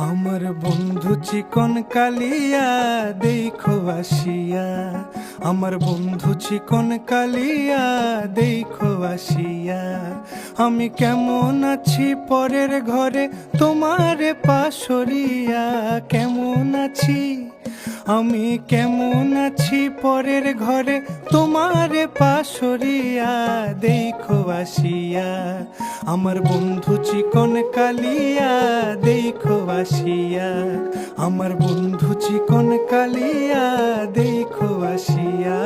আমার বন্ধু চিকন কালিয়া দেখো আসিয়া, আমার বন্ধু চিকন কালিয়া দেখো আসিয়া। আমি কেমন আছি পরের ঘরে তোমারে পাশরিয়া, কেমন আছি আমি কেমন আছি পরের ঘরে তোমারে পাশরিয়া দেখো আসিয়া। আমার বন্ধু চিকন কালিয়া দেখো আসিয়া, আমার বন্ধু চিকন কালিয়া দেখো আসিয়া।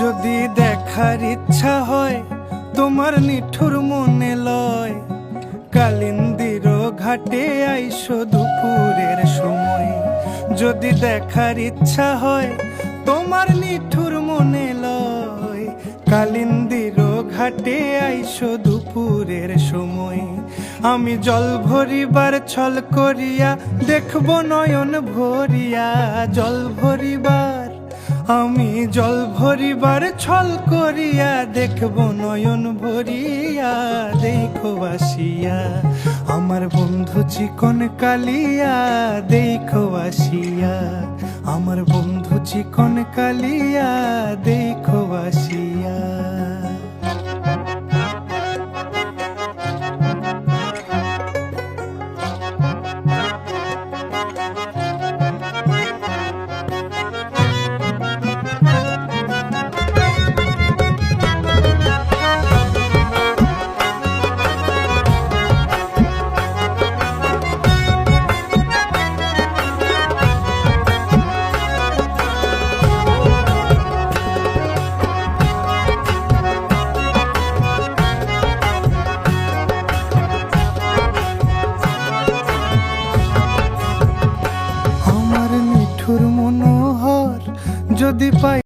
যদি দেখার ইচ্ছা হয় তোমার নিঠুর মনে লয়, কালিন্দির ঘাটে আইসো দুপুরের সময়। যদি দেখার ইচ্ছা হয় তোমার নিঠুর মনে লয়, কালিন্দির ঘাটে আইসো দুপুরের সময়। আমি জল ভরিবার ছল করিয়া দেখব নয়ন ভরিয়া, জল ভরিবার আমি জল ভরিবার ছল করিয়া দেখব নয়ন ভরিয়া দেখো আসিয়া। আমার বন্ধু চিকন কালিয়া দেখো আসিয়া, আমার বন্ধু চিকন কালিয়া দেখো আসিয়া। মনোহর যদি পাই